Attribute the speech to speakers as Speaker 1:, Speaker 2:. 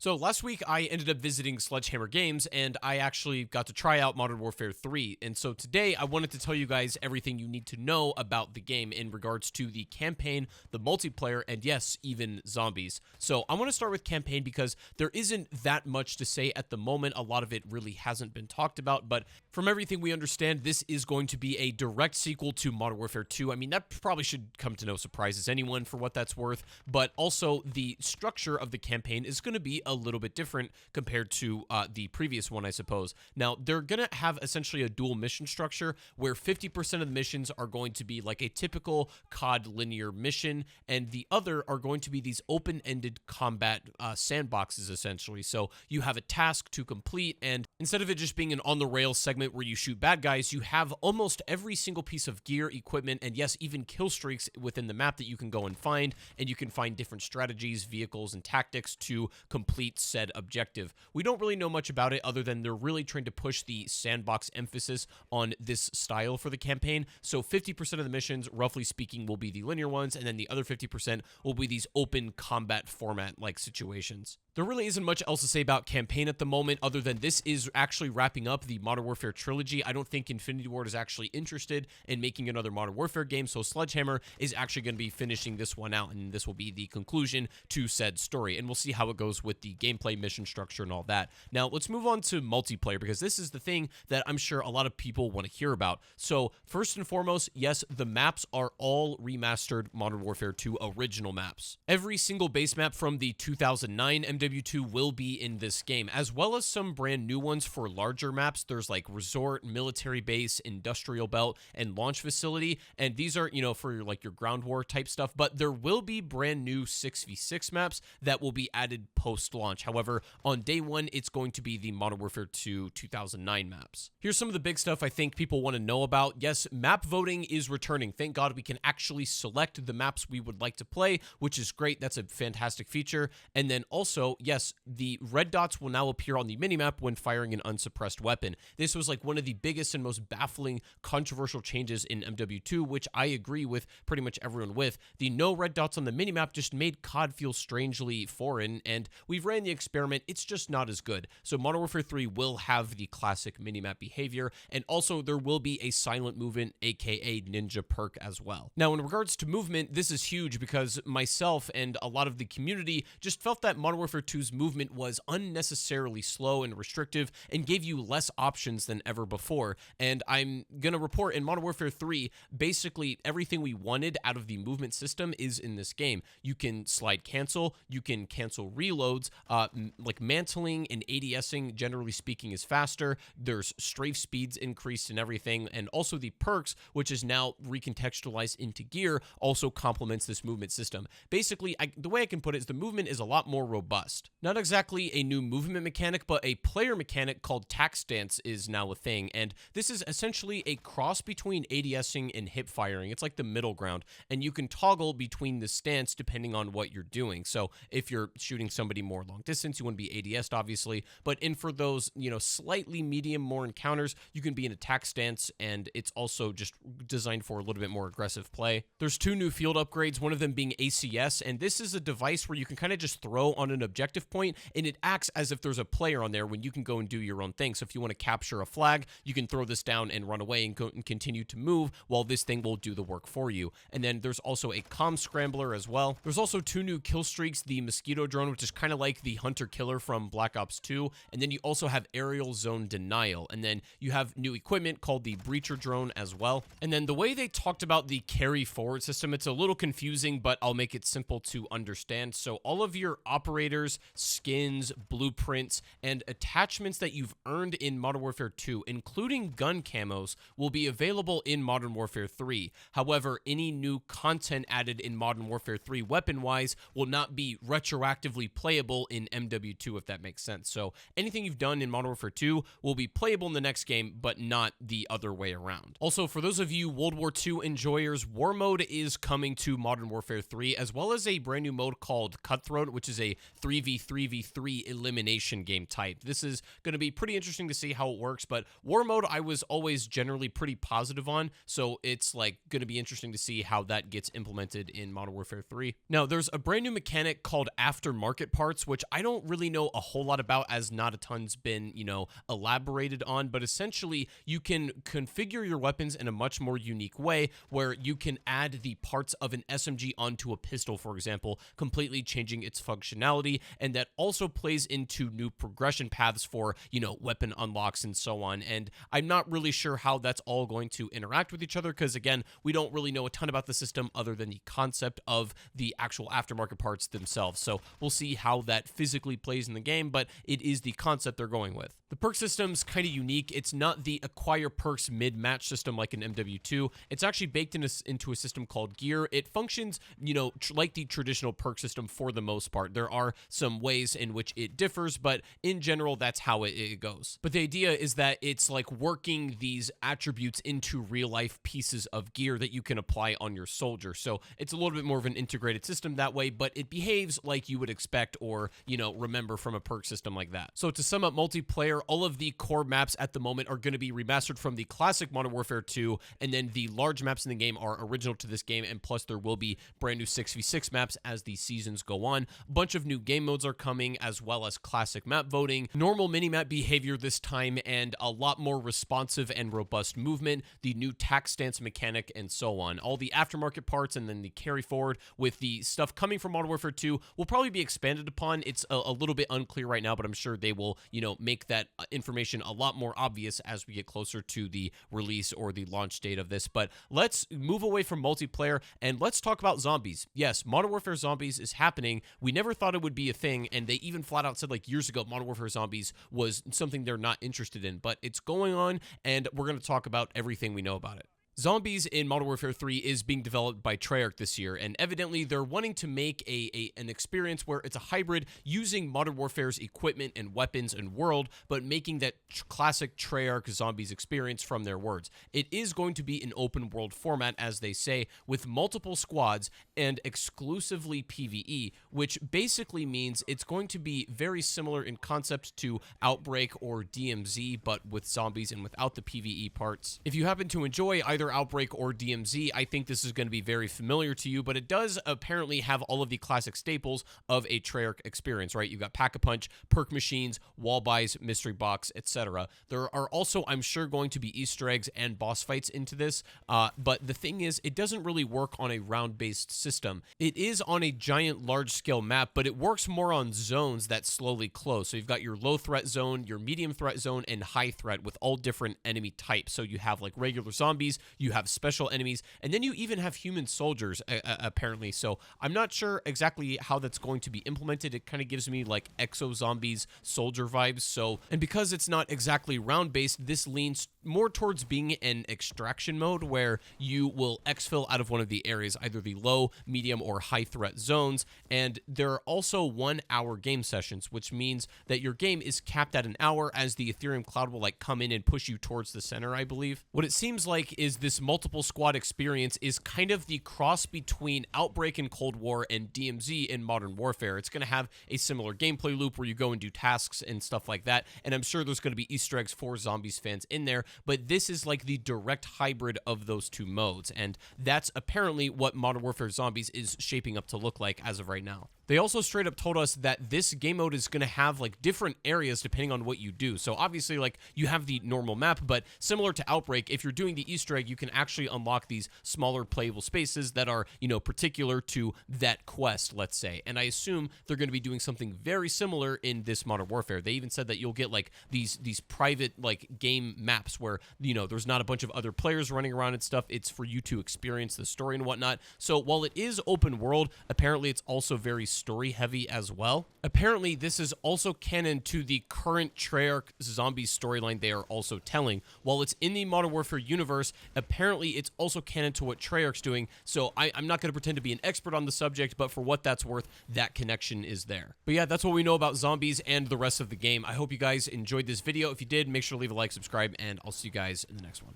Speaker 1: So last week I ended up visiting Sledgehammer Games and I actually got to try out Modern Warfare 3. And so today I wanted to tell you guys everything you need to know about the game in regards to the campaign, the multiplayer, and yes, even zombies. So I want to start with campaign because there isn't that much to say at the moment. A lot of it really hasn't been talked about, but from everything we understand, this is going to be a direct sequel to Modern Warfare 2. I mean, that probably should come to no surprise as anyone for what that's worth, but also the structure of the campaign is going to be a little bit different compared to the previous one, I suppose. Now, they're going to have essentially a dual mission structure where 50% of the missions are going to be like a typical COD linear mission, and the other are going to be these open-ended combat sandboxes, essentially. So you have a task to complete, and instead of it just being an on-the-rails segment where you shoot bad guys, you have almost every single piece of gear, equipment, and yes, even kill streaks within the map that you can go and you can find different strategies, vehicles, and tactics to complete said objective. We don't really know much about it other than they're really trying to push the sandbox emphasis on this style for the campaign. So 50% of the missions, roughly speaking, will be the linear ones, and then the other 50% will be these open combat format-like situations. There really isn't much else to say about campaign at the moment other than this is actually wrapping up the Modern Warfare trilogy. I don't think Infinity Ward is actually interested in making another Modern Warfare game, so Sledgehammer is actually going to be finishing this one out, and this will be the conclusion to said story, and we'll see how it goes with the gameplay, mission structure, and all that. Now, let's move on to multiplayer, because this is the thing that I'm sure a lot of people want to hear about. So, first and foremost, yes, the maps are all remastered Modern Warfare 2 original maps. Every single base map from the 2009 MW2 will be in this game, as well as some brand new ones for larger maps. There's like Resort, Military Base, Industrial Belt, and Launch Facility, and these are, for like your ground war type stuff, but there will be brand new 6v6 maps that will be added post-launch. However, on day one, it's going to be the Modern Warfare 2 2009 maps. Here's some of the big stuff I think people want to know about. Yes, map voting is returning. Thank God we can actually select the maps we would like to play, which is great. That's a fantastic feature. And then also, yes, the red dots will now appear on the minimap when firing an unsuppressed weapon. This was like one of the biggest and most baffling, controversial changes in MW2, which I agree with pretty much everyone with. The no red dots on the minimap just made COD feel strangely foreign, and we've ran the experiment. It's just not as good. So Modern Warfare 3 will have the classic minimap behavior, and also there will be a silent movement, aka ninja perk as well. Now, in regards to movement, this is huge because myself and a lot of the community just felt that Modern Warfare 2's movement was unnecessarily slow and restrictive and gave you less options than ever before. And I'm gonna report in Modern Warfare 3, basically everything we wanted out of the movement system is in this game. You can slide cancel, you can cancel reloads, like mantling and ADSing, generally speaking, is faster. There's strafe speeds increased and everything, and also the perks, which is now recontextualized into gear, also complements this movement system. Basically, the way I can put it is the movement is a lot more robust. Not exactly a new movement mechanic, but a player mechanic called tac stance is now a thing, and this is essentially a cross between ADSing and hip firing. It's like the middle ground, and you can toggle between the stance depending on what you're doing. So if you're shooting somebody more long distance, you want to be ADS'd, obviously, but in for those, slightly medium, more encounters, you can be in a tac stance, and it's also just designed for a little bit more aggressive play. There's two new field upgrades, one of them being ACS, and this is a device where you can kind of just throw on an objective point, and it acts as if there's a player on there when you can go and do your own thing. So if you want to capture a flag, you can throw this down and run away and go and continue to move while this thing will do the work for you. And then there's also a comm scrambler as well. There's also two new kill streaks, the Mosquito drone, which is kind of like the Hunter Killer from Black Ops 2, and then you also have aerial zone denial, and then you have new equipment called the Breacher drone as well. And then the way they talked about the carry forward system, it's a little confusing, but I'll make it simple to understand. So all of your operators, skins, blueprints, and attachments that you've earned in Modern Warfare 2, including gun camos, will be available in Modern Warfare 3. However, any new content added in Modern Warfare 3 weapon-wise will not be retroactively playable in MW2, if that makes sense. So anything you've done in Modern Warfare 2 will be playable in the next game, but not the other way around. Also, for those of you World War II enjoyers, War Mode is coming to Modern Warfare 3, as well as a brand new mode called Cutthroat, which is a 3v3v3 elimination game type. This is going to be pretty interesting to see how it works, but War Mode I was always generally pretty positive on, so it's like going to be interesting to see how that gets implemented in Modern Warfare 3. Now, there's a brand new mechanic called aftermarket parts, which I don't really know a whole lot about, as not a ton's been, elaborated on, but essentially you can configure your weapons in a much more unique way, where you can add the parts of an SMG onto a pistol, for example, completely changing its functionality, and that also plays into new progression paths for, weapon unlocks and so on. And I'm not really sure how that's all going to interact with each other, because again, we don't really know a ton about the system other than the concept of the actual aftermarket parts themselves. So we'll see how that physically plays in the game, but it is the concept they're going with. The perk system's kind of unique. It's not the acquire perks mid-match system like in MW2. It's actually baked into a system called gear. It functions, like the traditional perk system for the most part. There are some ways in which it differs, but in general, that's how it goes. But the idea is that it's like working these attributes into real-life pieces of gear that you can apply on your soldier. So it's a little bit more of an integrated system that way, but it behaves like you would expect or, remember from a perk system like that. So to sum up multiplayer, all of the core maps at the moment are going to be remastered from the classic Modern Warfare 2, and then the large maps in the game are original to this game, and plus there will be brand new 6v6 maps as the seasons go on. A bunch of new game modes are coming, as well as classic map voting, normal minimap behavior this time, and a lot more responsive and robust movement, the new tac stance mechanic, and so on. All the aftermarket parts and then the carry forward with the stuff coming from Modern Warfare 2 will probably be expanded upon. It's a little bit unclear right now, but I'm sure they will, make that information a lot more obvious as we get closer to the release or the launch date of this. But let's move away from multiplayer and let's talk about zombies. Yes, Modern Warfare Zombies is happening. We never thought it would be a thing, and they even flat out said like years ago Modern Warfare Zombies was something they're not interested in, but it's going on, and we're going to talk about everything we know about it. Zombies in Modern Warfare 3 is being developed by Treyarch this year, and evidently they're wanting to make an experience where it's a hybrid using Modern Warfare's equipment and weapons and world, but making that classic Treyarch Zombies experience from their words. It is going to be an open world format, as they say, with multiple squads and exclusively PvE, which basically means it's going to be very similar in concept to Outbreak or DMZ, but with zombies and without the PvE parts. If you happen to enjoy either Outbreak or DMZ, I think this is going to be very familiar to you, but it does apparently have all of the classic staples of a Treyarch experience, right? You've got Pack-a-Punch, perk machines, wall buys, mystery box, etc. There are also, I'm sure, going to be Easter eggs and boss fights into this, but the thing is, it doesn't really work on a round-based system. It is on a giant, large-scale map, but it works more on zones that slowly close. So you've got your low-threat zone, your medium-threat zone, and high-threat with all different enemy types. So you have like regular zombies, you have special enemies, and then you even have human soldiers, apparently. So I'm not sure exactly how that's going to be implemented. It kind of gives me like Exo Zombies soldier vibes. So, and because it's not exactly round-based, this leans more towards being an extraction mode where you will exfil out of one of the areas, either the low, medium, or high-threat zones. And there are also 1 hour game sessions, which means that your game is capped at an hour, as the Ethereum cloud will like come in and push you towards the center, I believe. What it seems like is this multiple squad experience is kind of the cross between Outbreak in Cold War and DMZ in Modern Warfare. It's going to have a similar gameplay loop where you go and do tasks and stuff like that, and I'm sure there's going to be Easter eggs for Zombies fans in there, but this is like the direct hybrid of those two modes, and that's apparently what Modern Warfare Zombies is shaping up to look like as of right now. They also straight up told us that this game mode is going to have like different areas depending on what you do. So obviously like you have the normal map, but similar to Outbreak, if you're doing the Easter egg, you can actually unlock these smaller playable spaces that are, particular to that quest, let's say. And I assume they're going to be doing something very similar in this Modern Warfare. They even said that you'll get like these private like game maps where, there's not a bunch of other players running around and stuff. It's for you to experience the story and whatnot. So while it is open world, apparently it's also very story heavy as well. Apparently this is also canon to the current Treyarch Zombies storyline they are also telling. While it's in the Modern Warfare universe, apparently it's also canon to what Treyarch's doing. So I'm not going to pretend to be an expert on the subject, but for what that's worth, that connection is there. But yeah, that's what we know about Zombies and the rest of the game. I hope you guys enjoyed this video. If you did, make sure to leave a like, subscribe, and I'll see you guys in the next one.